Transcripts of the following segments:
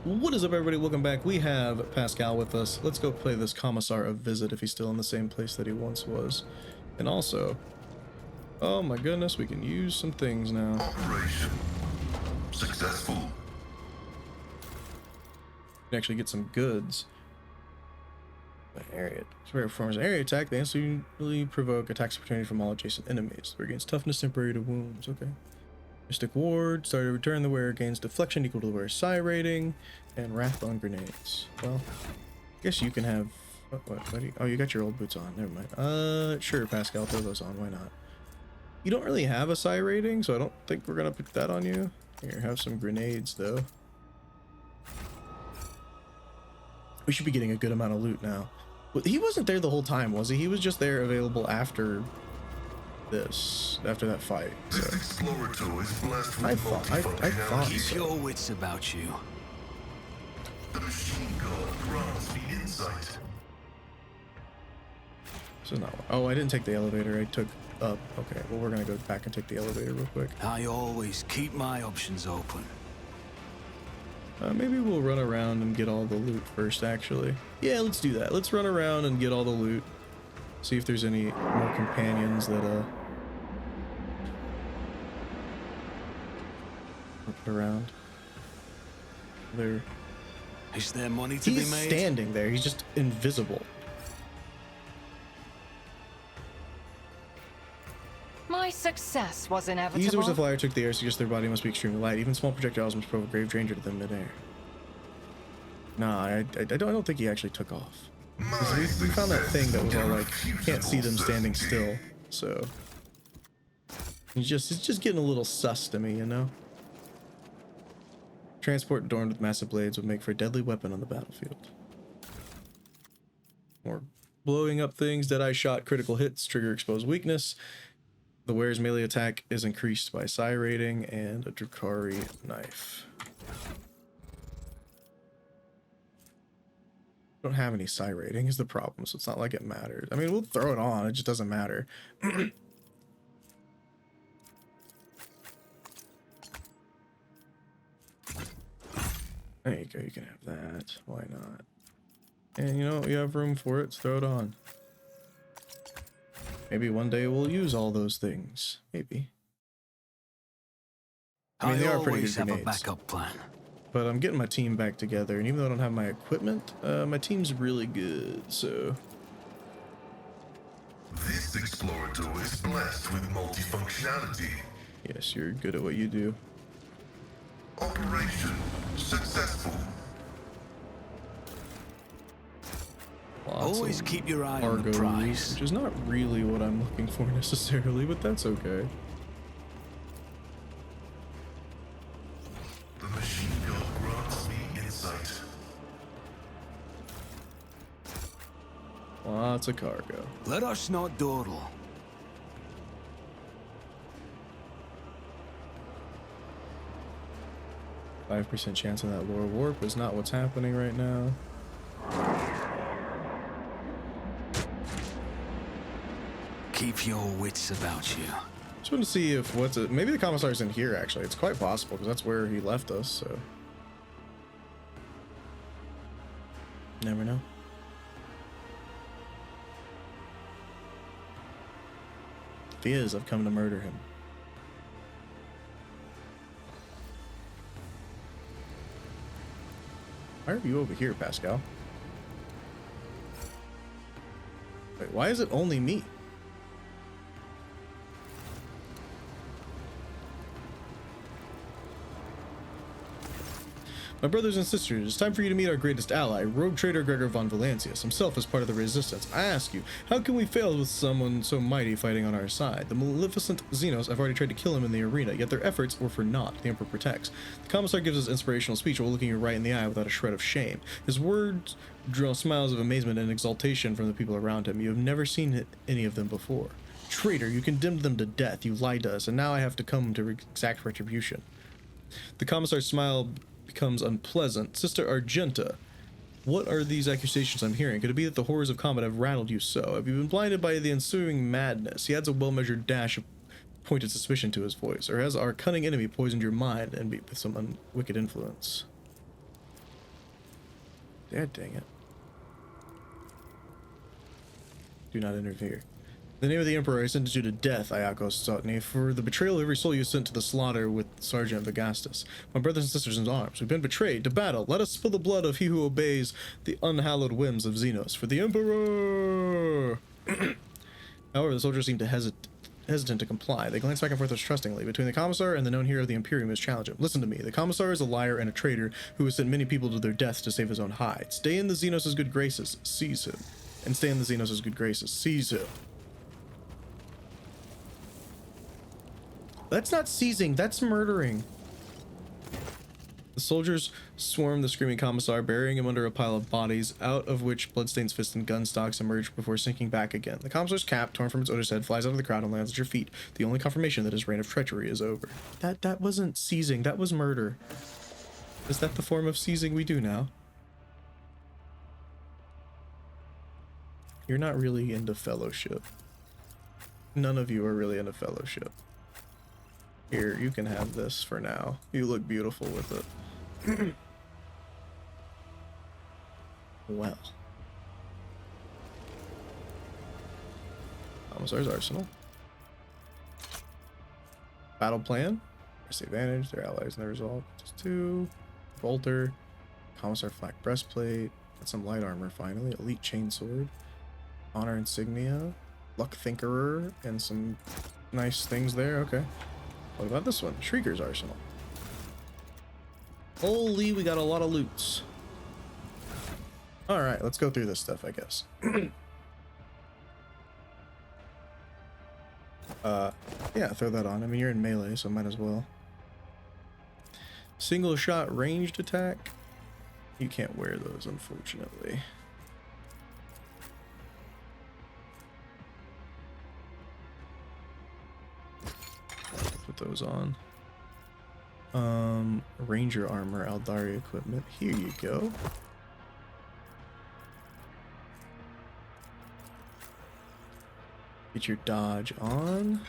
What is up, everybody? Welcome back. We have Pascal with us. Let's go play this Commissar a visit if he's still in the same place that he once was. And also, oh my goodness, we can use some things now. Operation successful. We can actually get some goods. Area performs an area attack. They instantly provoke attacks opportunity from all adjacent enemies. The wearer gains toughness temporary to wounds. Okay. Mystic Ward, start to return. The wearer gains deflection equal to the wearer's psi rating, and wrath on grenades. Well, I guess you can have. What do you, oh, you got your old boots on. Never mind. Sure, Pascal, throw those on. Why not? You don't really have a psi rating, so I don't think we're gonna put that on you. Here, have some grenades though. We should be getting a good amount of loot now. But he wasn't there the whole time, was he? He was just there available after that fight. So. This explorator is blessed with I thought Keep so. your wits about you. The machine god grants me insight. This is not. Oh, I didn't take the elevator. I took up. Okay, well, we're gonna go back and take the elevator real quick. I always keep my options open. Maybe we'll run around and get all the loot first, actually. Yeah, let's do that. Let's run around and get all the loot. See if there's any more companions that around there. Is there money to He's be made? standing there. He's just invisible. My success was Easy inevitable. was the flyer took the air, suggests their body must be extremely light. Even small projectiles must provoke grave danger to them midair. Nah, I don't think he actually took off. We found that thing that was all like, can't see them standing still. So it's just getting a little sus to me, you know. Transport adorned with massive blades would make for a deadly weapon on the battlefield. More blowing up things. Deadeye shot, critical hits, trigger exposed weakness. The wearer's melee attack is increased by psi rating, and a Drukhari knife. Don't have any psi rating is the problem, so it's not like it matters. I mean, we'll throw it on, it just doesn't matter. There you go, you can have that. Why not? And you know, you have room for it, so throw it on. Maybe one day we'll use all those things. Maybe. I mean, they are pretty good always have a grenades. backup plan. But I'm getting my team back together, and even though I don't have my equipment, my team's really good, so... This explorator is blessed with multifunctionality. Yes, you're good at what you do. Operation successful. Lots Always of keep your eye on the cargo, prize. which is not really what I'm looking for necessarily, but that's okay. The machine god grants me insight. Lots of cargo. Let us not dawdle. %5 chance of that lore warp is not what's happening right now. Keep your wits about you. Just want to see if maybe the Commissar's in here actually. It's quite possible because that's where he left us, so. Never know. If he is, I've come to murder him. Why are you over here, Pascal? Wait, why is it only me? My brothers and sisters, it's time for you to meet our greatest ally, rogue traitor Gregor von Valancius, himself as part of the resistance. I ask you, how can we fail with someone so mighty fighting on our side? The maleficent Xenos have already tried to kill him in the arena, yet their efforts were for naught. The Emperor protects. The Commissar gives us inspirational speech while looking you right in the eye without a shred of shame. His words draw smiles of amazement and exultation from the people around him. You have never seen any of them before. Traitor, you condemned them to death, you lied to us, and now I have to come to exact retribution. The Commissar's smile becomes unpleasant. Sister Argenta, what are these accusations I'm hearing? Could it be that the horrors of combat have rattled you so? Have you been blinded by the ensuing madness? He adds a well-measured dash of pointed suspicion to his voice. Or has our cunning enemy poisoned your mind and with some wicked influence? Yeah, dang it. Do not interfere. In the name of the Emperor, I sentence you to death, Iacos Sotni, for the betrayal of every soul you sent to the slaughter with Sergeant Vegastus. My brothers and sisters in arms, we've been betrayed. To battle, let us spill the blood of he who obeys the unhallowed whims of Xenos. For the Emperor! However, the soldiers seem to hesitant to comply. They glance back and forth trustingly. Between the Commissar and the known hero of the Imperium is challenge him. Listen to me. The Commissar is a liar and a traitor who has sent many people to their deaths to save his own hide. Stay in the Xenos' good graces. Seize him. And stay in the Xenos' good graces. Seize him. That's not seizing, that's murdering. The soldiers swarm the screaming Commissar, burying him under a pile of bodies, out of which bloodstains, fists, and gun stocks emerge before sinking back again. The Commissar's cap, torn from its owner's head, flies out of the crowd and lands at your feet, the only confirmation that his reign of treachery is over. That wasn't seizing, that was murder. Is that the form of seizing we do now? You're not really into fellowship. None of you are really into fellowship. Here, you can have this for now. You look beautiful with it. Well. Commissar's arsenal. Battle plan. Press the advantage. Their allies in the result. Just 2. Bolter. Commissar flak breastplate. Got some light armor finally. Elite chainsword. Honor insignia. Luck thinkerer. And some nice things there. Okay. What about this one? Shrieker's arsenal. Holy, we got a lot of loots. Alright, let's go through this stuff, I guess. Yeah, throw that on. I mean, you're in melee, so might as well. Single shot ranged attack. You can't wear those, unfortunately. Put those on. Ranger armor, Aldari equipment. Here you go. Get your dodge on.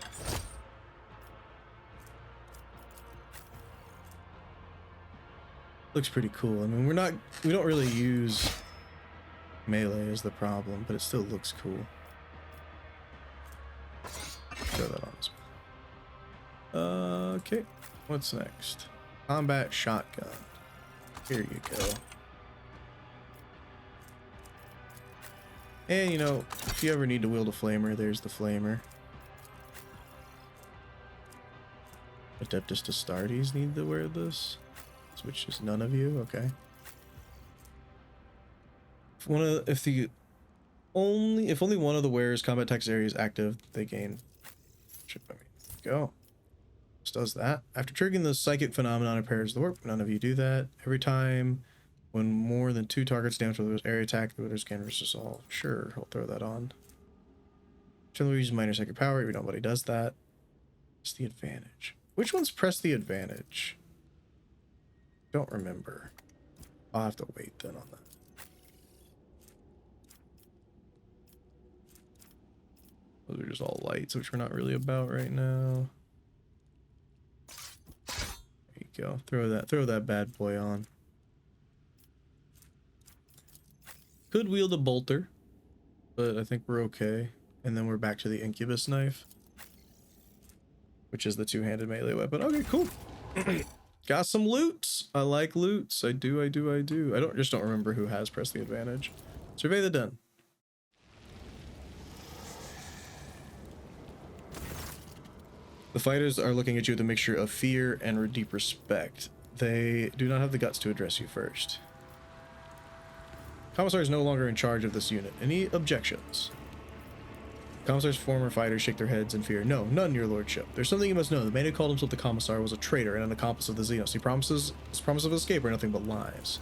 Looks pretty cool. I mean, we don't really use melee is the problem, but it still looks cool. Throw that on as well. Okay, what's next? Combat shotgun. Here you go. And you know, if you ever need to wield a flamer, there's the flamer. Adeptus Astartes need to wear this. Which is none of you, okay. If only one of the wearer's combat text area is active, they gain. Go. This does that. After triggering the psychic phenomenon impairs the warp. None of you do that. Every time when more than 2 targets damage with the area attack, the wielders can resist all. Sure, I'll throw that on. Generally use minor psychic power. Every nobody does that. It's the advantage. Which one's press the advantage? Don't remember. I'll have to wait then on that. Those are just all lights, which we're not really about right now. There you go. Throw that bad boy on. Could wield a bolter, but I think we're okay. And then we're back to the incubus knife, which is the 2-handed melee weapon. Okay, cool. Got some loots. I like loots. I do. I just don't remember who has pressed the advantage. Survey the den. The fighters are looking at you with a mixture of fear and deep respect. They do not have the guts to address you first. Commissar is no longer in charge of this unit. Any objections? Commissar's former fighters shake their heads in fear. No, none, your lordship. There's something you must know. The man who called himself the Commissar was a traitor and an accomplice of the Xenos. His promise of escape are nothing but lies.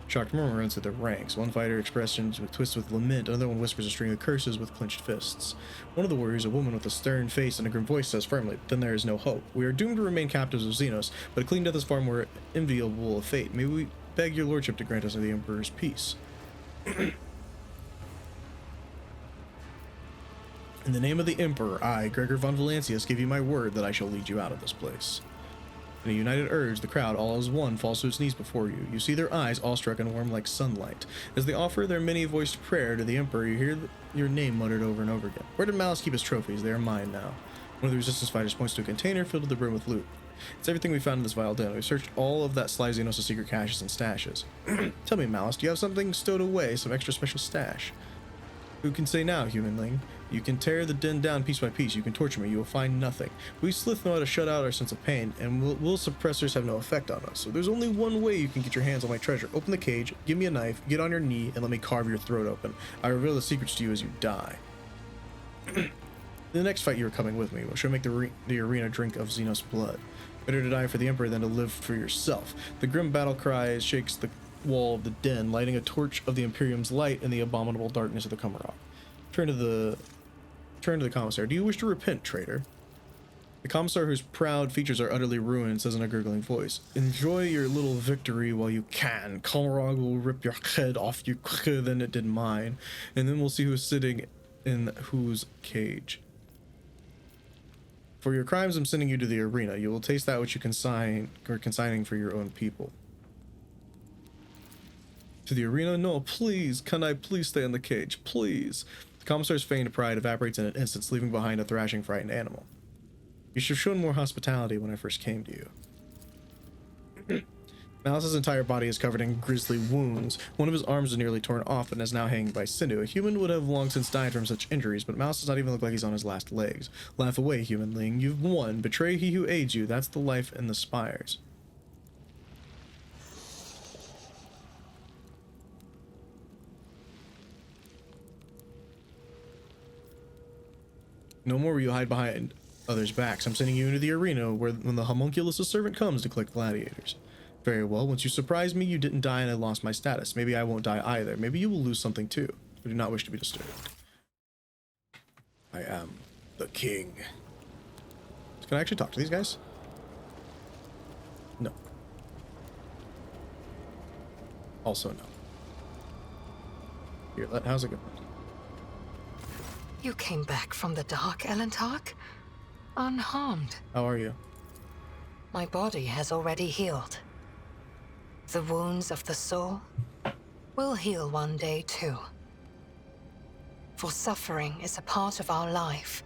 Shocked murmur runs through the ranks. One fighter expressions with twists with lament. Another one whispers a string of curses with clenched fists. One of the warriors, a woman with a stern face and a grim voice, says firmly, "Then there is no hope. We are doomed to remain captives of Xenos, but a clean death is far more enviable of fate. May we beg your lordship to grant us the Emperor's peace." In the name of the Emperor, I, Gregor von Valancius, give you my word that I shall lead you out of this place. In a united urge, the crowd, all as one, falls to its knees before you. You see their eyes, awestruck and warm like sunlight. As they offer their many-voiced prayer to the Emperor, you hear your name muttered over and over again. Where did Malice keep his trophies? They are mine now. One of the resistance fighters points to a container filled to the brim with loot. It's everything we found in this vile den. We searched all of that sly Xenos' secret caches and stashes. Tell me, Malice, do you have something stowed away, some extra special stash? Who can say now, humanling? You can tear the den down piece by piece. You can torture me. You will find nothing. We sleuth know how to shut out our sense of pain, and will suppressors have no effect on us. So there's only one way you can get your hands on my treasure. Open the cage, give me a knife, get on your knee, and let me carve your throat open. I reveal the secrets to you as you die. The next fight you are coming with me. Shall make the arena drink of Xenos blood. Better to die for the Emperor than to live for yourself. The grim battle cry shakes the wall of the den, lighting a torch of the Imperium's light in the abominable darkness of the Commissar. Turn to the Commissar. Do you wish to repent, traitor? The Commissar, whose proud features are utterly ruined, says in a gurgling voice, enjoy your little victory while you can. Comrade will rip your head off you quicker than it did mine, and then we'll see who's sitting in whose cage. For your crimes, I'm sending you to the arena. You will taste that which you consigning for your own people. To the arena? No, please. Can I please stay in the cage? Please. The Commissar's feigned pride evaporates in an instant, leaving behind a thrashing, frightened animal. You should have shown more hospitality when I first came to you. Malice's entire body is covered in grisly wounds. One of his arms is nearly torn off and is now hanging by sinew. A human would have long since died from such injuries, but Malice does not even look like he's on his last legs. Laugh away, humanling. You've won. Betray he who aids you. That's the life in the spires. No more will you hide behind others' backs. I'm sending you into the arena where when the homunculus' servant comes to collect gladiators. Very well. Once you surprised me, you didn't die and I lost my status. Maybe I won't die either. Maybe you will lose something too. I do not wish to be disturbed. I am the king. Can I actually talk to these guys? No. Also no. Yrliet, how's it going? You came back from the dark, Elentark? Unharmed. How are you? My body has already healed. The wounds of the soul will heal one day too. For suffering is a part of our life,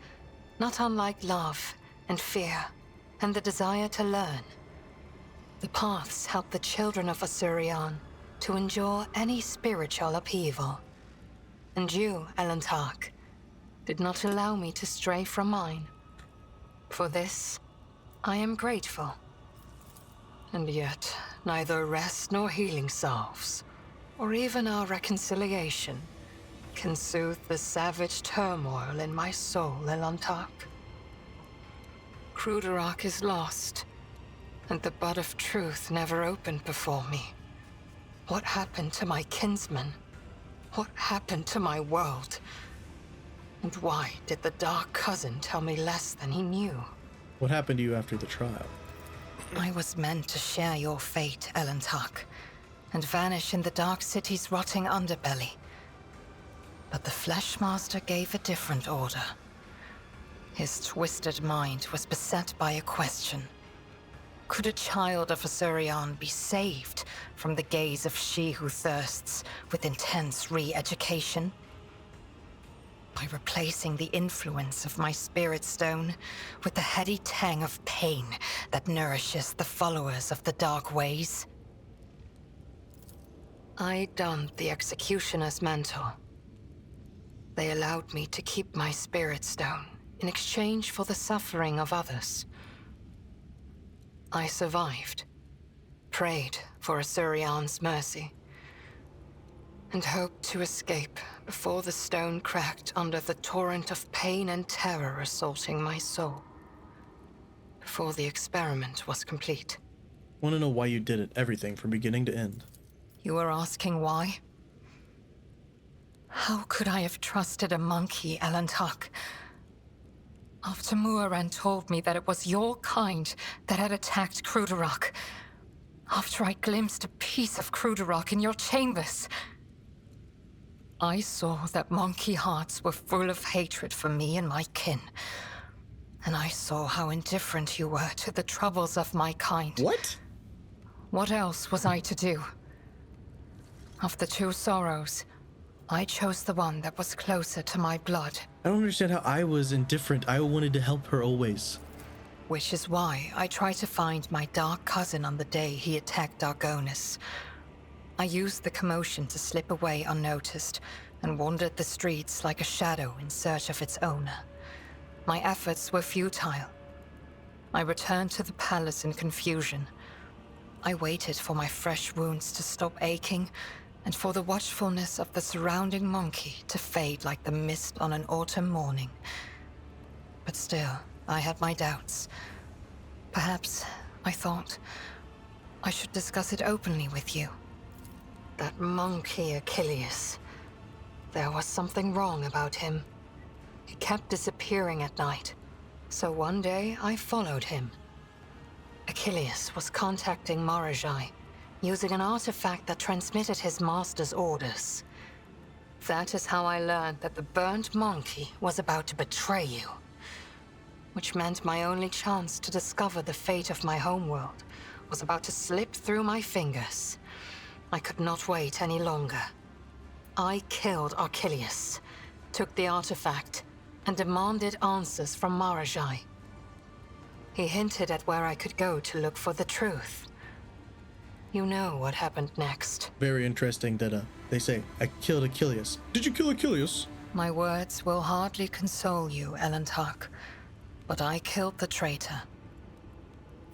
not unlike love and fear and the desire to learn. The paths help the children of Asuryan to endure any spiritual upheaval. And you, Elentark, did not allow me to stray from mine. For this, I am grateful. And yet, neither rest nor healing salves, or even our reconciliation, can soothe the savage turmoil in my soul, Elentark. Kruderak is lost, and the bud of truth never opened before me. What happened to my kinsmen? What happened to my world? And why did the Dark Cousin tell me less than he knew? What happened to you after the trial? I was meant to share your fate, Elentark, and vanish in the Dark City's rotting underbelly. But the Fleshmaster gave a different order. His twisted mind was beset by a question. Could a child of Asuryan be saved from the gaze of she who thirsts with intense re-education? By replacing the influence of my spirit stone with the heady tang of pain that nourishes the followers of the dark ways? I donned the executioner's mantle. They allowed me to keep my spirit stone in exchange for the suffering of others. I survived, prayed for Asuryan's mercy, and hoped to escape before the stone cracked under the torrent of pain and terror assaulting my soul. Before the experiment was complete. Want to know why you did it, everything from beginning to end. You were asking why? How could I have trusted a monkey, Elentark? After Muaran told me that it was your kind that had attacked Kruderak. After I glimpsed a piece of Kruderak in your chambers. I saw that monkey hearts were full of hatred for me and my kin. and I saw how indifferent you were to the troubles of my kind. What? What else was I to do? Of the two sorrows, I chose the one that was closer to my blood. I don't understand how I was indifferent. I wanted to help her always. Which is why I tried to find my dark cousin on the day he attacked Argonis. I used the commotion to slip away unnoticed and wandered the streets like a shadow in search of its owner. My efforts were futile. I returned to the palace in confusion. I waited for my fresh wounds to stop aching and for the watchfulness of the surrounding monkey to fade like the mist on an autumn morning. But still, I had my doubts. Perhaps, I thought, I should discuss it openly with you. That monkey Achilles. There was something wrong about him. He kept disappearing at night, so one day I followed him. Achilles was contacting Marajai, using an artifact that transmitted his master's orders. That is how I learned that the burnt monkey was about to betray you. Which meant my only chance to discover the fate of my homeworld was about to slip through my fingers. I could not wait any longer. I killed Achilles, took the artifact, and demanded answers from Marajai. He hinted at where I could go to look for the truth. You know what happened next. Very interesting that they say, I killed Achilles. Did you kill Achilles? My words will hardly console you, Elantark, but I killed the traitor.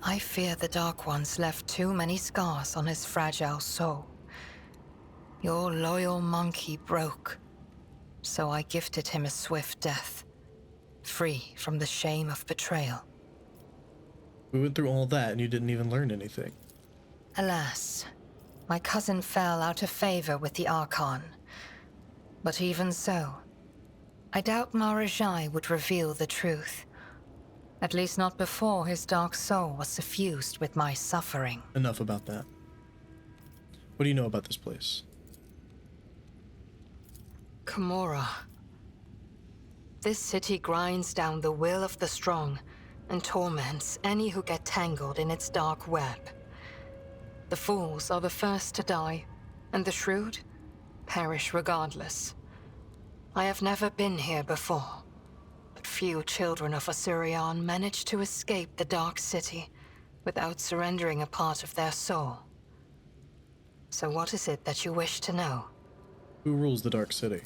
I fear the Dark Ones left too many scars on his fragile soul. Your loyal monkey broke, so I gifted him a swift death, free from the shame of betrayal. We went through all that and you didn't even learn anything. Alas, my cousin fell out of favor with the Archon. But even so, I doubt Marajai would reveal the truth. At least not before his dark soul was suffused with my suffering. Enough about that. What do you know about this place? Commissar. This city grinds down the will of the strong and torments any who get tangled in its dark web. The fools are the first to die, and the shrewd perish regardless. I have never been here before, but few children of Osirion manage to escape the Dark City without surrendering a part of their soul. So what is it that you wish to know? Who rules the Dark City?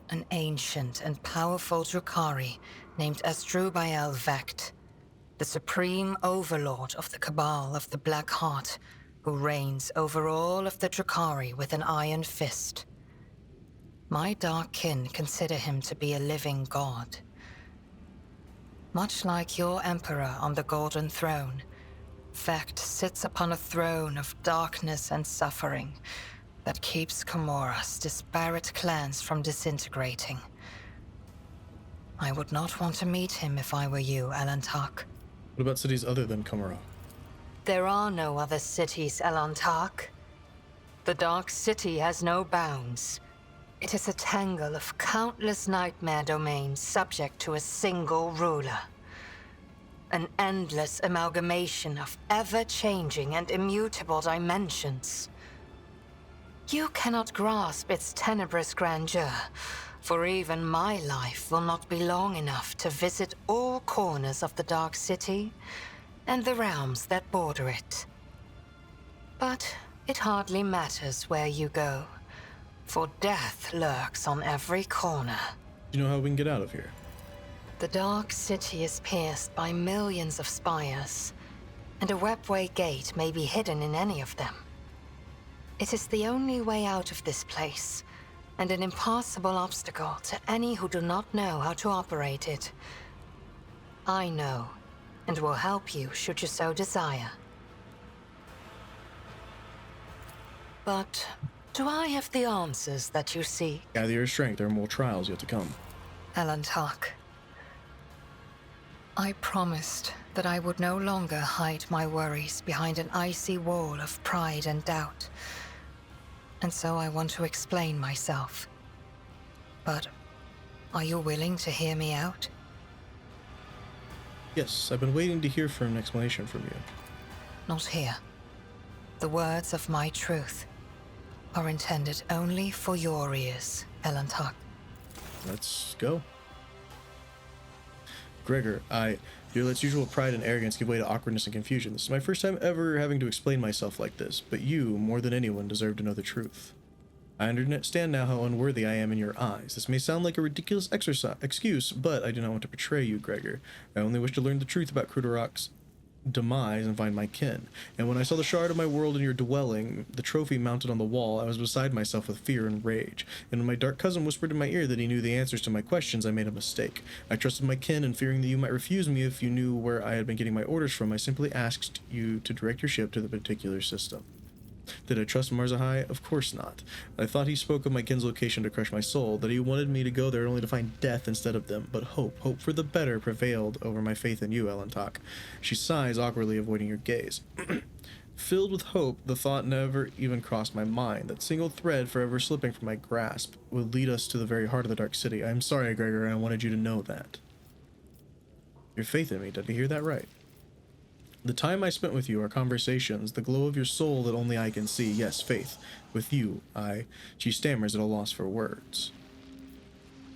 An ancient and powerful Drukhari named Asdrubael Vecht, the supreme overlord of the Cabal of the Black Heart, who reigns over all of the Drukhari with an iron fist. My dark kin consider him to be a living god. Much like your emperor on the Golden Throne, Vecht sits upon a throne of darkness and suffering that keeps Comora's disparate clans from disintegrating. I would not want to meet him if I were you, Elantark. What about cities other than Commissar? There are no other cities, Elantark. The Dark City has no bounds. It is a tangle of countless nightmare domains subject to a single ruler. An endless amalgamation of ever-changing and immutable dimensions. You cannot grasp its tenebrous grandeur, for even my life will not be long enough to visit all corners of the Dark City and the realms that border it. But it hardly matters where you go, for death lurks on every corner. Do you know how we can get out of here? The Dark City is pierced by millions of spires, and a webway gate may be hidden in any of them. It is the only way out of this place, and an impassable obstacle to any who do not know how to operate it. I know, and will help you should you so desire. But do I have the answers that you seek? Gather your strength, there are more trials yet to come. Elantark, I promised that I would no longer hide my worries behind an icy wall of pride and doubt. And so I want to explain myself. But are you willing to hear me out? Yes, I've been waiting to hear from an explanation from you. Not here. The words of my truth are intended only for your ears, Elantak. Let's go. Gregor, Yrliet's usual pride and arrogance give way to awkwardness and confusion. This is my first time ever having to explain myself like this, but you, more than anyone, deserve to know the truth. I understand now how unworthy I am in your eyes. This may sound like a ridiculous excuse, but I do not want to betray you, Gregor. I only wish to learn the truth about Crudarach's demise and find my kin. And when I saw the shard of my world in your dwelling, the trophy mounted on the wall, I was beside myself with fear and rage. And when my dark cousin whispered in my ear that he knew the answers to my questions, I made a mistake. I trusted my kin, and fearing that you might refuse me if you knew where I had been getting my orders from, I simply asked you to direct your ship to the particular system. Did I trust Marzahai? Of course not. I thought he spoke of my kin's location to crush my soul, that he wanted me to go there only to find death instead of them, but hope for the better prevailed over my faith in you, Elantak. She sighs awkwardly, avoiding your gaze. Filled with hope, the thought never even crossed my mind. That single thread forever slipping from my grasp would lead us to the very heart of the Dark City. I am sorry, Gregor, and I wanted you to know that. Your faith in me, did I hear that right? The time I spent with you, our conversations, the glow of your soul that only I can see. Yes, faith. With you, She stammers at a loss for words.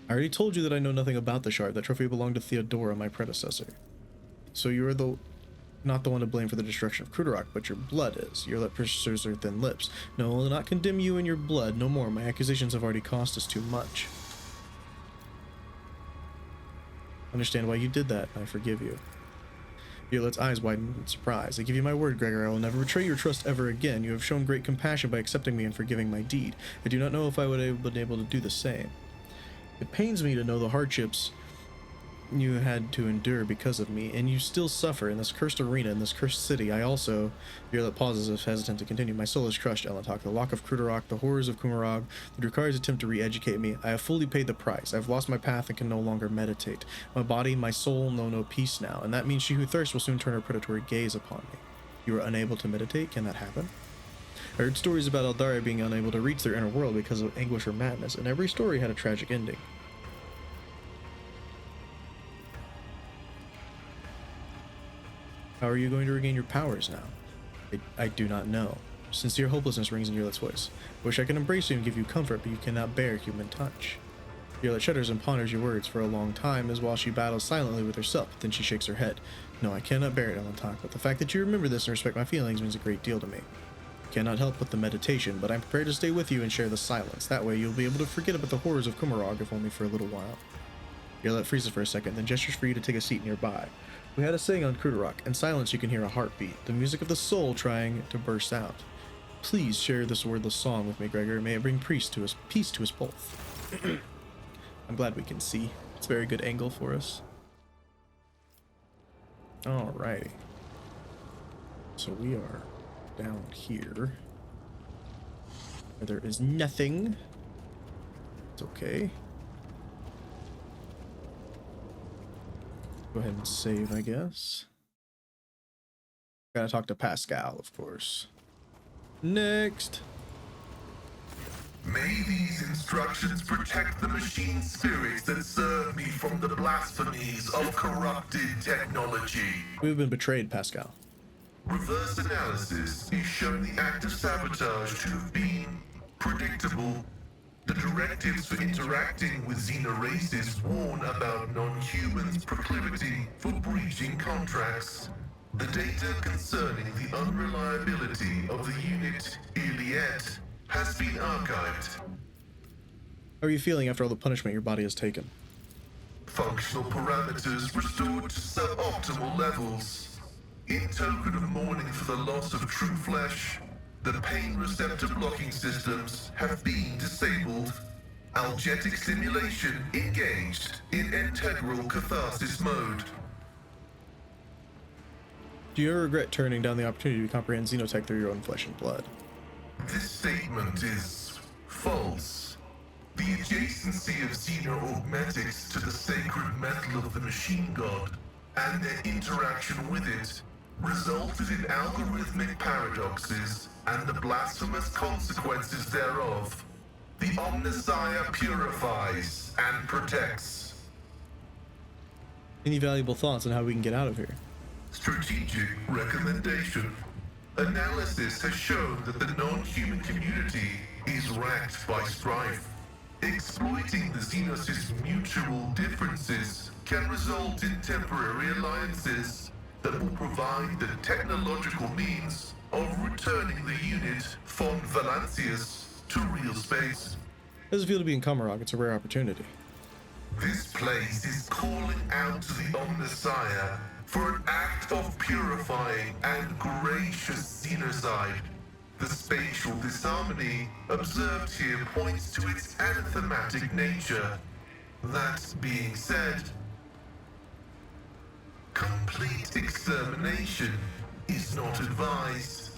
I already told you that I know nothing about the shard. That trophy belonged to Theodora, my predecessor. So you are not the one to blame for the destruction of Crudarach, but your blood is. Yrliet pursues her thin lips. No, I will not condemn you and your blood, no more. My accusations have already cost us too much. Understand why you did that, and I forgive you. Yrliet's eyes widen in surprise. I give you my word, Gregor, I will never betray your trust ever again. You have shown great compassion by accepting me and forgiving my deed. I do not know if I would have been able to do the same. It pains me to know the hardships you had to endure because of me, and you still suffer in this cursed arena, in this cursed city. I also... Yrliet pauses as if hesitant to continue. My soul is crushed, Elantak. The lock of Crudarach, the horrors of Kumarag, the Drukhari's attempt to re-educate me. I have fully paid the price. I have lost my path and can no longer meditate. My body, my soul know no peace now, and that means she who thirsts will soon turn her predatory gaze upon me. You are unable to meditate? Can that happen? I heard stories about Eldaria being unable to reach their inner world because of anguish or madness, and every story had a tragic ending. How are you going to regain your powers now? I do not know. Sincere hopelessness rings in Yrliet's voice. I wish I could embrace you and give you comfort, but you cannot bear human touch. Yrliet shudders and ponders your words for a long time, as while she battles silently with herself. Then she shakes her head. No, I cannot bear it, Elantak, but the fact that you remember this and respect my feelings means a great deal to me. I cannot help with the meditation, but I'm prepared to stay with you and share the silence. That way you'll be able to forget about the horrors of Kumarag, if only for a little while. Yrliet freezes for a second, then gestures for you to take a seat nearby. We had a saying on Crudarach. In silence you can hear a heartbeat, the music of the soul trying to burst out. Please share this wordless song with me, Gregor. May it bring peace to us both. I'm glad we can see. It's a very good angle for us. Alrighty. So we are down here. Where there is nothing. It's okay. Go ahead and save, I guess. Gotta talk to Pascal, of course. Next. May these instructions protect the machine spirits that serve me from the blasphemies of corrupted technology. We've been betrayed, Pascal. Reverse analysis is showing the act of sabotage to have been predictable. The directives for interacting with Xena races warn about non-humans' proclivity for breaching contracts. The data concerning the unreliability of the unit Yrliet has been archived. How are you feeling after all the punishment your body has taken? Functional parameters restored to suboptimal levels. In token of mourning for the loss of true flesh, the pain receptor blocking systems have been disabled. Algetic stimulation engaged in integral catharsis mode. Do you ever regret turning down the opportunity to comprehend xenotech through your own flesh and blood? This statement is false. The adjacency of xeno-augmetics to the sacred metal of the machine god and their interaction with it resulted in algorithmic paradoxes and the blasphemous consequences thereof. The Omnissiah purifies and protects. Any valuable thoughts on how we can get out of here? Strategic recommendation. Analysis has shown that the non-human community is racked by strife. Exploiting the Xenos' mutual differences can result in temporary alliances that will provide the technological means of returning the unit von Valancius to real space. How does it feel to be in Kamarok? It's a rare opportunity. This place is calling out to the Omnissiah for an act of purifying and gracious xenocide. The spatial disharmony observed here points to its anathematic nature. That being said, complete extermination is not advised.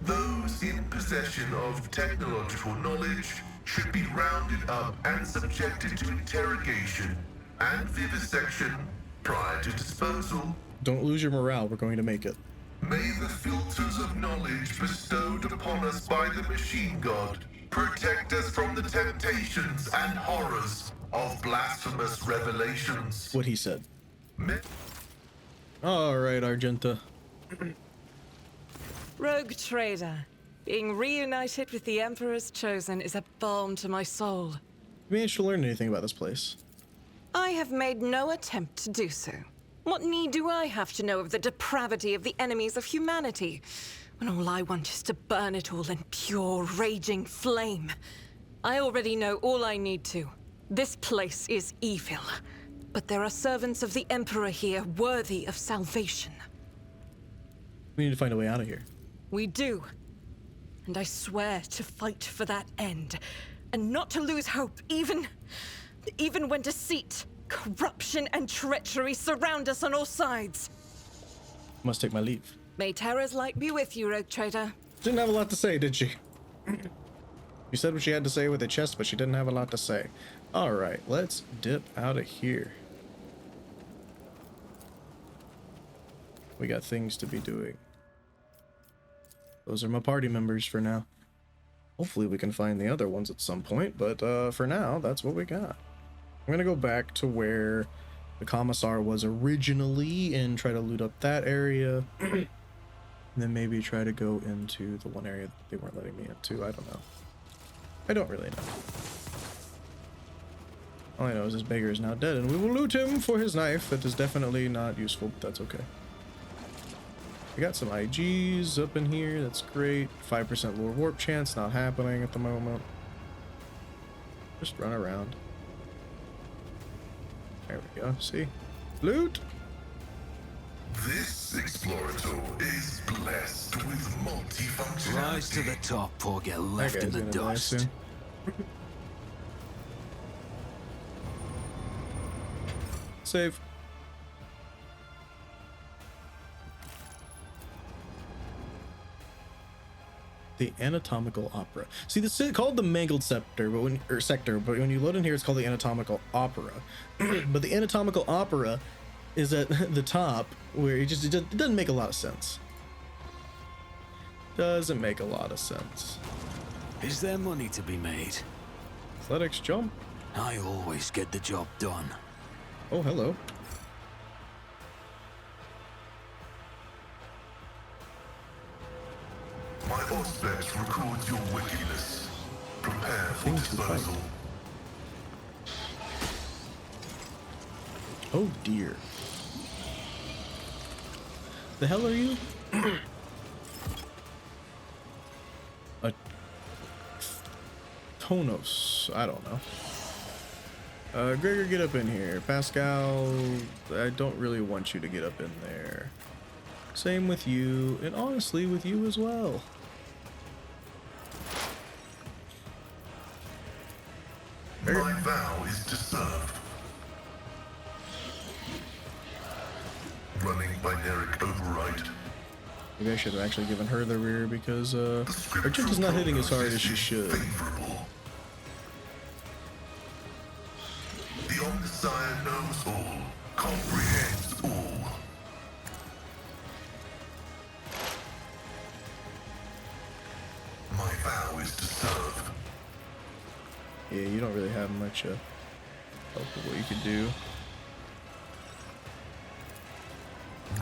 Those in possession of technological knowledge should be rounded up and subjected to interrogation and vivisection prior to disposal. Don't lose your morale. We're going to make it. May the filters of knowledge bestowed upon us by the machine god protect us from the temptations and horrors of blasphemous revelations. What he said. All right, Argenta. Rogue trader. Being reunited with the Emperor's Chosen is a balm to my soul. You managed to learn anything about this place? I have made no attempt to do so. What need do I have to know of the depravity of the enemies of humanity, when all I want is to burn it all in pure, raging flame? I already know all I need to. This place is evil, but there are servants of the Emperor here worthy of salvation. We need to find a way out of here. We do. And I swear to fight for that end, and not to lose hope, even when deceit, corruption, and treachery surround us on all sides. Must take my leave. May Terra's light be with you, Rogue Trader. Didn't have a lot to say, did she? She said what she had to say with her chest, but she didn't have a lot to say. All right, let's dip out of here. We got things to be doing. Those are my party members for now. Hopefully we can find the other ones at some point, but for now, that's what we got. I'm gonna go back to where the Commissar was originally and try to loot up that area. And then maybe try to go into the one area that they weren't letting me into. I don't know. I don't really know. All I know is this beggar is now dead, and we will loot him for his knife. That is definitely not useful, but that's okay. We got some IGs up in here. That's great. 5% lower warp chance. Not happening at the moment. Just run around. There we go. See? Loot! This explorator is blessed with multifunctionality. Rise to the top or get left That in guy's the gonna die dust. soon. Save. The Anatomical Opera. See, this is called the Mangled Scepter, but when you load in here, it's called the Anatomical Opera. But the Anatomical Opera is at the top, where it doesn't make a lot of sense. Doesn't make a lot of sense. Is there money to be made? Athletics jump. I always get the job done. Oh, hello. My Auspex records your wickedness. Prepare for Things to fight. disposal. Oh dear. The hell are you? A Konos. I don't know. Gregor, get up in here. Pascal, I don't really want you to get up in there. Same with you, and honestly with you as well. My vow is to serve. Running binaric override. Maybe I should have actually given her the rear because her chip is not hitting as hard as she should. Favorable. The Omnissiah knows all, comprehends all. My vow is to serve. Yeah, you don't really have much help with what you could do.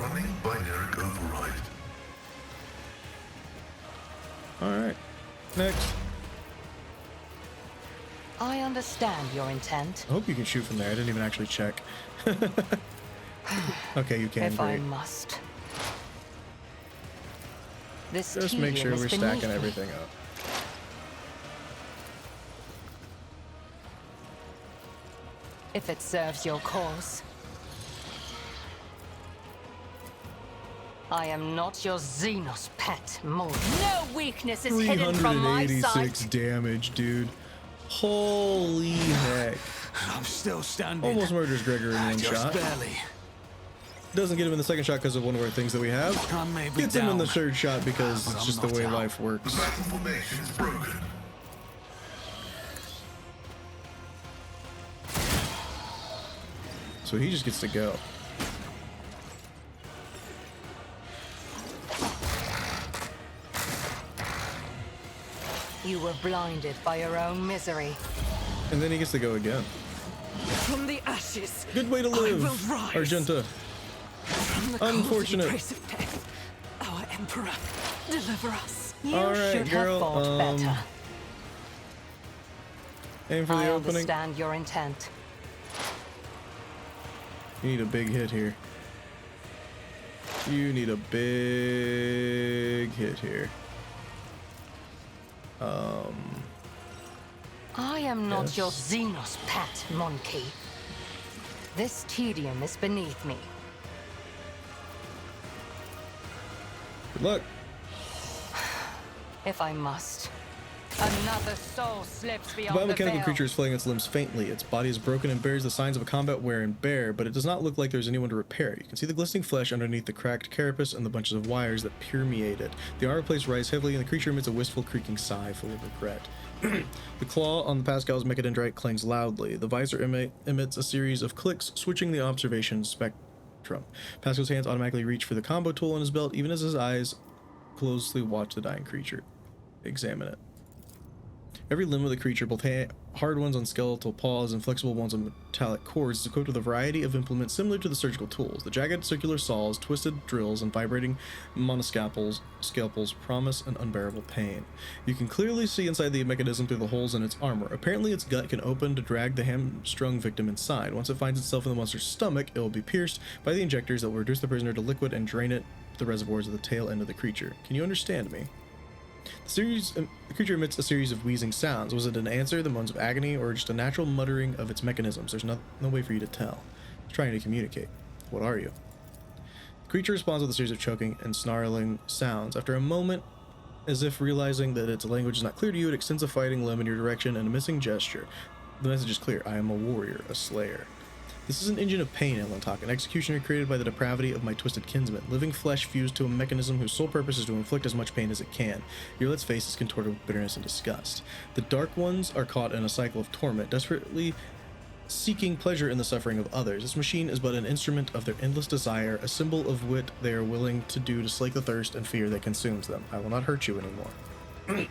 running binary override. Alright. Next. I understand your intent. I hope you can shoot from there. I didn't even actually check. Okay, you can. If I Great. must. This Just make sure tedium we're is beneath stacking me. everything up. If it serves your cause. I am not your Xenos pet, Mold. No weakness is hidden from my 386 sight. damage, dude. Holy heck. I'm still standing. Almost murders Gregor in one Just shot. barely. Doesn't get him in the second shot because of one of our things that we have. I may be Gets him in the down, third shot because but it's I'm just the not way out. life The works. battle formation is broken. So he just gets to go. You were blinded by your own misery. And then he gets to go again. From the ashes, Good way to I live, will rise. Argenta. From the Unfortunate. cold embrace of death, our Emperor, deliver us. You Alright, should girl, have fought better. Aim for I the opening. understand your intent. You need a big hit here. You need a big hit here. I am not Yes. your Xenos pet, monkey. This tedium is beneath me. Good luck. If I must. Another soul slips The beyond the biomechanical veil. creature is flailing its limbs faintly. Its body is broken and bears the signs of a combat wear and bear, but it does not look like there's anyone to repair it. You can see the glistening flesh underneath the cracked carapace and the bunches of wires that permeate it. The armor plates rise heavily, and the creature emits a wistful, creaking sigh full of regret. The claw on the Pascal's mechadendrite clangs loudly. The visor emits a series of clicks, switching the observation spectrum. Pascal's hands automatically reach for the combo tool on his belt, even as his eyes closely watch the dying creature. Examine it. Every limb of the creature, both hard ones on skeletal paws and flexible ones on metallic cords, is equipped with a variety of implements similar to the surgical tools. The jagged circular saws, twisted drills, and vibrating monoscalpels promise an unbearable pain. You can clearly see inside the mechanism through the holes in its armor. Apparently, its gut can open to drag the hamstrung victim inside. Once it finds itself in the monster's stomach, it will be pierced by the injectors that will reduce the prisoner to liquid and drain it to the reservoirs of the tail end of the creature. Can you understand me? The creature emits a series of wheezing sounds. Was it an answer, the moans of agony, or just a natural muttering of its mechanisms? There's no way for you to tell. It's trying to communicate. What are you? The creature responds with a series of choking and snarling sounds. After a moment, as if realizing that its language is not clear to you, it extends a fighting limb in your direction and a missing gesture. The message is clear. I am a warrior, a slayer. This is an engine of pain, Owlcat, an executioner created by the depravity of my twisted kinsman. Living flesh fused to a mechanism whose sole purpose is to inflict as much pain as it can. Yrliet's face is contorted with bitterness and disgust. The Dark Ones are caught in a cycle of torment, desperately seeking pleasure in the suffering of others. This machine is but an instrument of their endless desire, a symbol of what they are willing to do to slake the thirst and fear that consumes them. I will not hurt you anymore.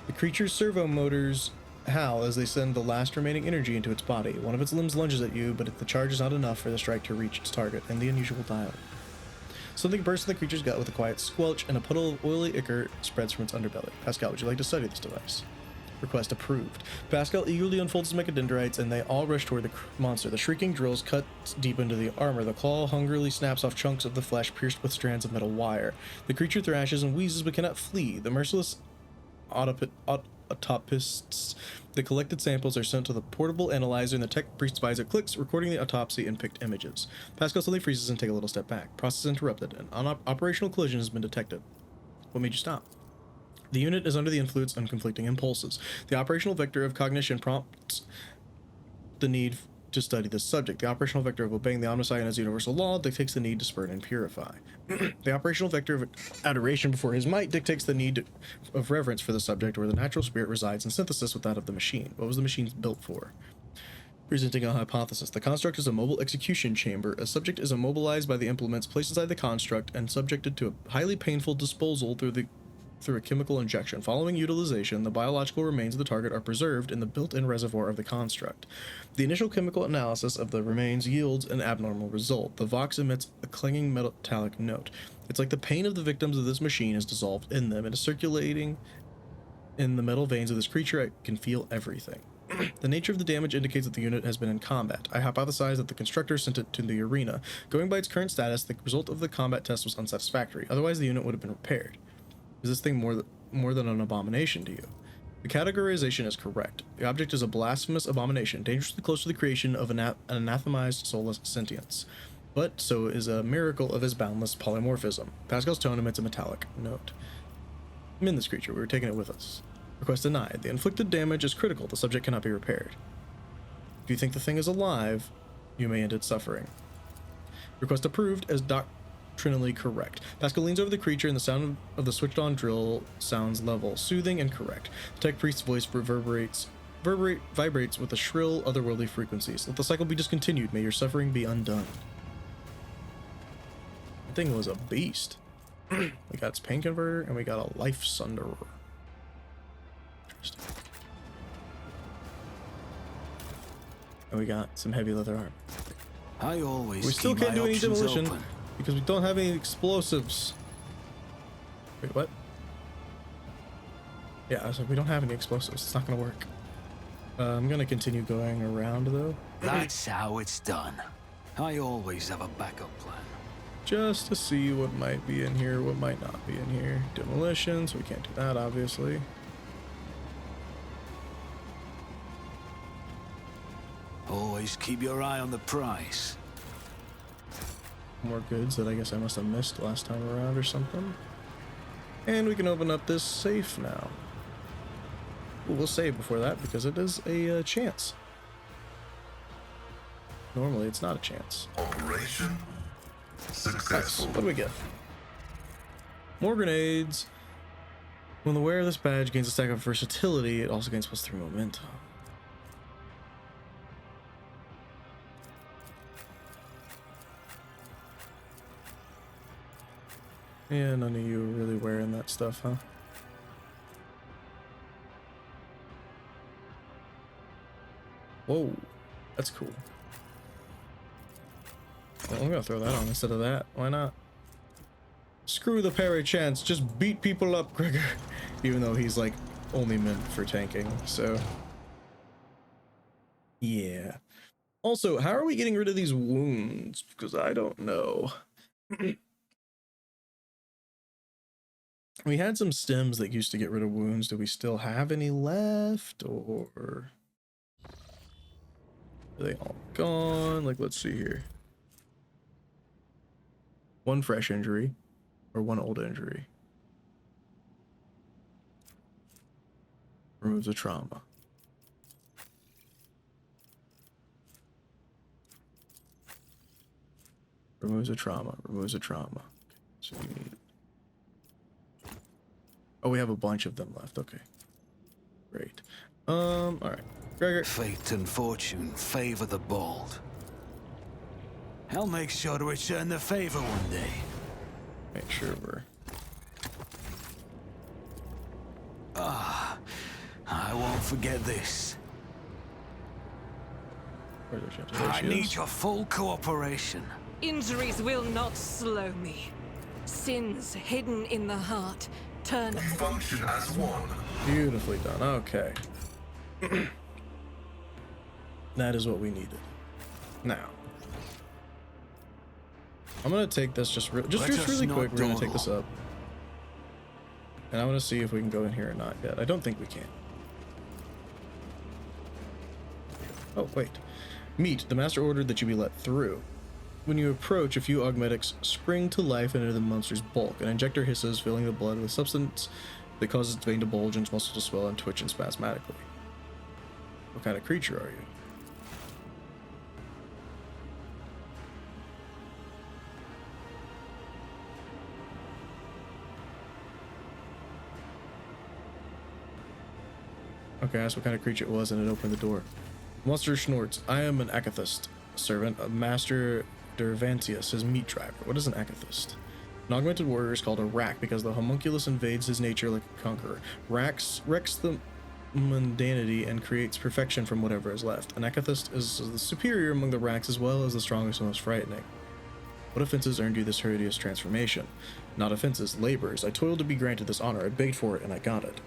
The creature's servo motors howl as they send the last remaining energy into its body. One of its limbs lunges at you, but the charge is not enough for the strike to reach its target, and the unusual dial. Something bursts in the creature's gut with a quiet squelch, and a puddle of oily ichor spreads from its underbelly. Pascal, would you like to study this device? Request approved. Pascal eagerly unfolds his mechadendrites, and they all rush toward the monster. The shrieking drills cut deep into the armor. The claw hungrily snaps off chunks of the flesh pierced with strands of metal wire. The creature thrashes and wheezes but cannot flee. The merciless autopsists. The collected samples are sent to the portable analyzer, and the tech priest's visor clicks, recording the autopsy and picked images. Pascal suddenly freezes and takes a little step back. Process interrupted. An operational collision has been detected. What made you stop? The unit is under the influence of conflicting impulses. The operational vector of cognition prompts the need to study this subject. The operational vector of obeying the omniscient as universal law dictates the need to spurn and purify. The operational vector of adoration before his might dictates the need of reverence for the subject, where the natural spirit resides in synthesis with that of the machine. What was the machine built for? Presenting a hypothesis. The construct is a mobile execution chamber. A subject is immobilized by the implements placed inside the construct and subjected to a highly painful disposal through the through a chemical injection. Following utilization, the biological remains of the target are preserved in the built-in reservoir of the construct. The initial chemical analysis of the remains yields an abnormal result. The Vox emits a clanging metallic note. It's like the pain of the victims of this machine is dissolved in them. It is circulating in the metal veins of this creature. I can feel everything. The nature of the damage indicates that the unit has been in combat. I hypothesize that the constructor sent it to the arena. Going by its current status, the result of the combat test was unsatisfactory. Otherwise, the unit would have been repaired. Is this thing more than an abomination to you? The categorization is correct. The object is a blasphemous abomination, dangerously close to the creation of an anathemized soulless sentience. But so is a miracle of his boundless polymorphism. Pascal's tone emits a metallic note. I'm in this creature. We were taking it with us. Request denied. The inflicted damage is critical. The subject cannot be repaired. If you think the thing is alive, you may end its suffering. Request approved as doctrinally correct. Pascal leans over the creature and the sound of the switched-on drill sounds level, soothing, and correct. The tech priest's voice vibrates with a shrill, otherworldly frequencies. Let the cycle be discontinued. May your suffering be undone. That thing was a beast. We got its pain converter, and we got a life sunderer. And we got some heavy leather armor. I always We still keep can't my do any options demolition open. because we don't have any explosives. Wait, what? Yeah, I was like, we don't have any explosives. It's not gonna work. I'm gonna continue going around though. That's how it's done. I always have a backup plan. Just to see what might be in here, what might not be in here. Demolition, so we can't do that obviously. Always keep your eye on the price. More goods that I guess I must have missed last time around or something. And we can open up this safe now. Ooh, we'll save before that because it is a chance. Normally it's not a chance. Operation Nice. successful. What do we get? More grenades. When the wearer of this badge gains a stack of versatility, it also gains +3 momentum. Yeah, none of you are really wearing that stuff, huh? Whoa, that's cool. Well, I'm gonna throw that on instead of that. Why not? Screw the parry chance. Just beat people up, Gregor. Even though he's like only meant for tanking, so. Yeah. Also, how are we getting rid of these wounds? Because I don't know. We had some stems that used to get rid of wounds. Do we still have any left? Or are they all gone? Like, let's see here. One fresh injury or one old injury. Removes a trauma. Removes a trauma. Removes a trauma. So we need... Oh, we have a bunch of them left. Okay. Great. All right. Gregor. Fate and fortune favor the bold. I'll make sure to return the favor one day. Make sure we're... I won't forget this. Where's our chance? There I she need is. your full cooperation. Injuries will not slow me. Sins hidden in the heart turn. We function as one. Beautifully done. Okay. That is what we needed. Now. I'm gonna take this just Let really us quick. not We're gonna take dawdle. this up. And I want to see if we can go in here or not yet. I don't think we can. Oh, wait. Meet. The master ordered that you be let through. When you approach, a few augmetics spring to life into the monster's bulk. An injector hisses, filling the blood with substance that causes its vein to bulge and its muscles to swell and twitch and spasmodically. What kind of creature are you? Okay, I asked what kind of creature it was, and it opened the door. Monster snorts. I am an akathist, servant of Master Dervantius, his meat driver. What is an akathist? An augmented warrior is called a rack because the homunculus invades his nature like a conqueror. Wrecks the mundanity and creates perfection from whatever is left. An acathist is the superior among the racks as well as the strongest and most frightening. What offenses earned you this hideous transformation? Not offenses, labors. I toiled to be granted this honor. I begged for it and I got it.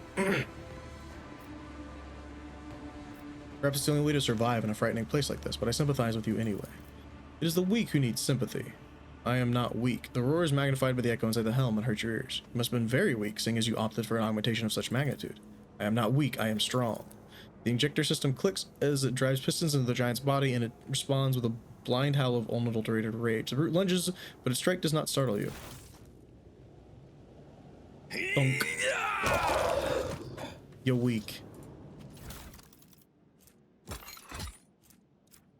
Perhaps it's the only way to survive in a frightening place like this, but I sympathize with you anyway. It is the weak who need sympathy. I am not weak. The roar is magnified by the echo inside the helm and hurt your ears. You must have been very weak, seeing as you opted for an augmentation of such magnitude. I am not weak, I am strong. The injector system clicks as it drives pistons into the giant's body, and it responds with a blind howl of unadulterated rage. The brute lunges, but its strike does not startle you. Thunk. You're weak.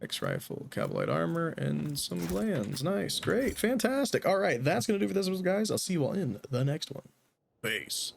X-rifle, cavalite armor, and some glands. Nice, great, fantastic. All right, that's gonna do for this one, guys. I'll see you all in the next one. Peace.